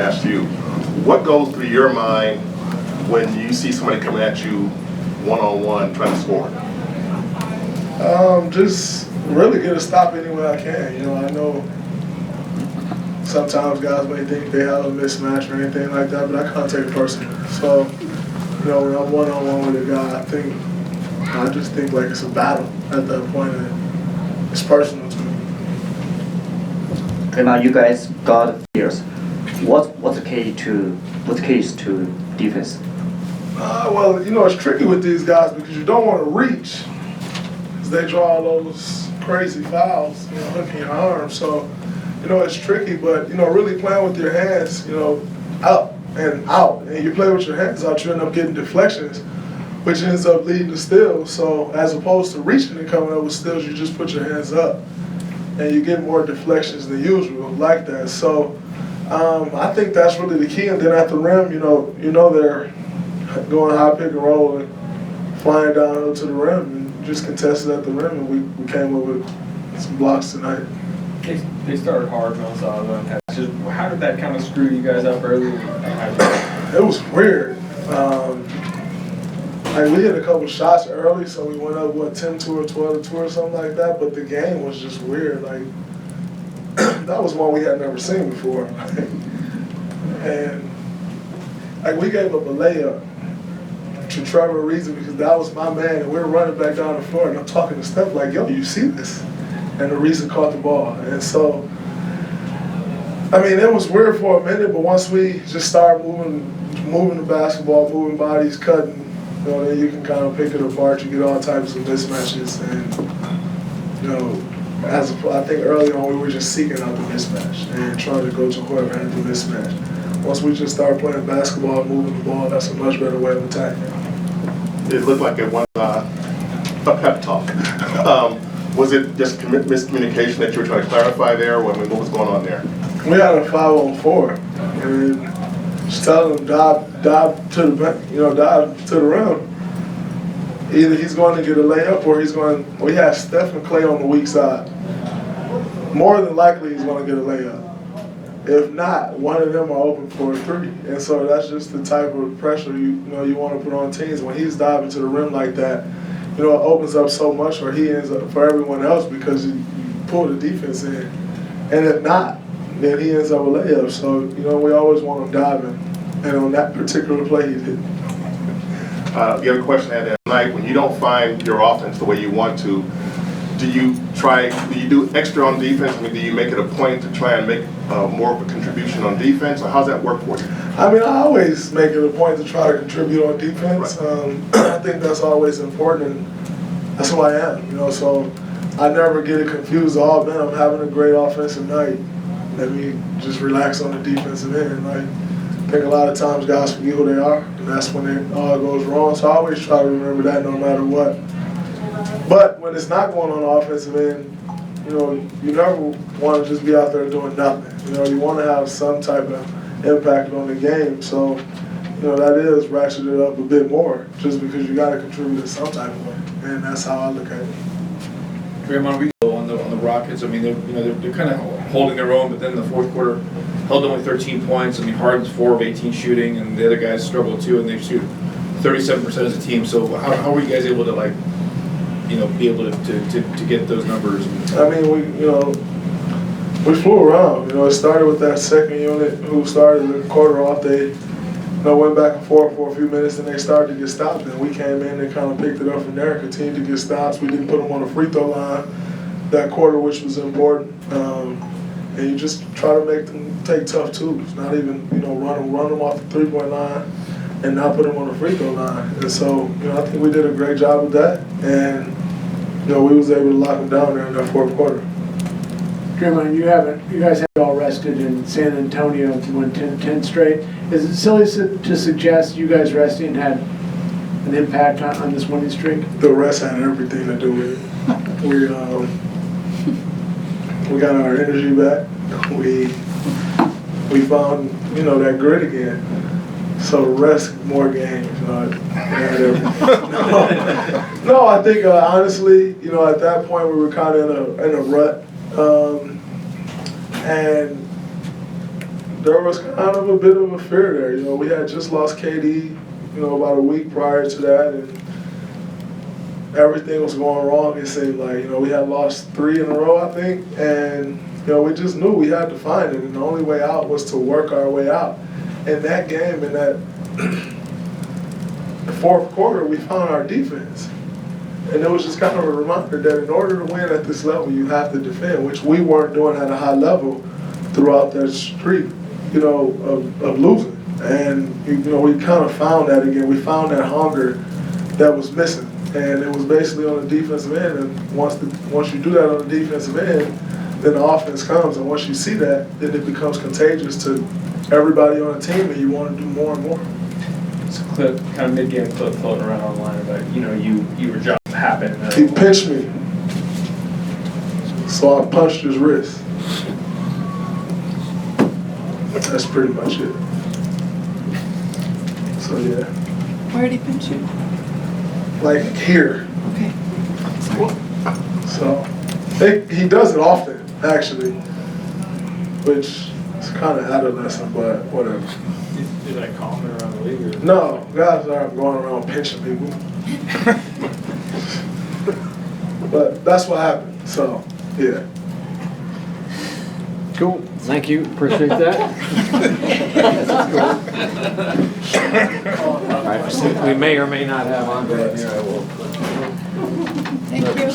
ask you, what goes through your mind when you see somebody coming at you one-on-one trying to score? Just really get a stop any way I can. You know, I know sometimes guys may think they have a mismatch or anything like that, but I can't take it personally. So, you know, when I'm one-on-one with a guy, I just think like it's a battle at that point, and it's personal to me. Draymond, you guys got years. What's the key to defense? Well, you know, it's tricky with these guys because you don't want to reach, because they draw all those crazy fouls, you know, hooking your arm. So, you know, it's tricky, but, you know, really playing with your hands, you know, up and out. And you play with your hands out, you end up getting deflections, which ends up leading to steals. So as opposed to reaching and coming up with steals, you just put your hands up. And you get more deflections than usual like that. So I think that's really the key. And then at the rim, you know they're going high pick and roll and flying downhill to the rim and just contested at the rim. And we came up with some blocks tonight. They started hard on Zaza. Just how did that kind of screw you guys up early? It was weird. Like we hit a couple shots early, so we went up 10-2 or 12-2 or something like that. But the game was just weird. Like that was one we had never seen before. And like we gave up a layup to Trevor Ariza because that was my man, and we were running back down the floor, and I'm talking to Steph like, "Yo, you see this?" And Ariza caught the ball, and so I mean it was weird for a minute, but once we just started moving the basketball, moving bodies, cutting. You know, then you can kind of pick it apart. You get all types of mismatches, and you know, I think early on we were just seeking out the mismatch and trying to go to whoever had the mismatch. Once we just started playing basketball, moving the ball, that's a much better way of attacking. It looked like it was a pep talk. Was it just miscommunication that you were trying to clarify there? What was going on there? We had a 5-on-4, and just telling him dive to the rim. Either he's going to get a layup or we have Steph and Clay on the weak side. More than likely he's going to get a layup. If not, one of them are open for a three. And so that's just the type of pressure you want to put on teams. When he's diving to the rim like that, you know, it opens up so much for everyone else because you pull the defense in. And if not, then he ends up a layup. So, you know, we always want him diving. And on that particular play, he did. The other question I had that night, when you don't find your offense the way you want to, do you do extra on defense? I mean, do you make it a point to try and make more of a contribution on defense, or how's that work for you? I mean, I always make it a point to try to contribute on defense. Right. I think that's always important, and that's who I am, you know, so I never get it confused. Oh, man, I'm having a great offensive night. Let me just relax on the defensive end. Like, I think a lot of times guys forget who they are, and that's when it all goes wrong. So I always try to remember that no matter what. But when it's not going on the offensive end, you know, you never want to just be out there doing nothing. You know, you want to have some type of impact on the game. So, you know, that is ratcheted up a bit more just because you got to contribute in some type of way. And that's how I look at it. Draymond, we go on the Rockets. I mean, they're kind of holding their own, but then in the fourth quarter held only 13 points. I mean, Harden's 4 of 18 shooting, and the other guys struggle too, and they shoot 37% as a team. So how were you guys able to be able to get those numbers? I mean, we flew around. You know, it started with that second unit who started the quarter off. They went back and forth for a few minutes, and they started to get stopped. And we came in and kind of picked it up from there, continued to get stops. We didn't put them on the free throw line that quarter, which was important. And you just try to make them take tough twos, not even, run them off the three-point line and not put them on the free throw line. And so, I think we did a great job with that. And, we was able to lock them down there in that fourth quarter. Draymond, you guys have all rested in San Antonio to win 10 straight. Is it silly to suggest you guys resting had an impact on this winning streak? The rest had everything to do with it. We got our energy back. We found, that grit again. So the rest, more games. No, I think honestly, at that point we were kind of in a rut. And there was kind of a bit of a fear there. You know, we had just lost KD, you know, about a week prior to that, and everything was going wrong. It seemed like, you know, we had lost 3 in a row, I think, and, you know, we just knew we had to find it, and the only way out was to work our way out. In that game, in that the fourth quarter, we found our defense. And it was just kind of a reminder that in order to win at this level, you have to defend, which we weren't doing at a high level throughout that streak, you know, of losing. And, you know, we kind of found that again. We found that hunger that was missing. And it was basically on the defensive end. And once you do that on the defensive end, then the offense comes. And once you see that, then it becomes contagious to everybody on the team, and you want to do more and more. It's a clip, kind of mid-game clip floating around online about, you know, you were job happened. He pinched me, so I punched his wrist. That's pretty much it. So yeah, Where did he pinch you? like here. Okay. So he does it often, actually, which is kind of adolescent, but whatever. Is that common around the league? Or? No, guys aren't going around pinching people. But that's what happened, so, yeah. Cool, thank you, appreciate that. All right, we may or may not have Andre here. Thank you.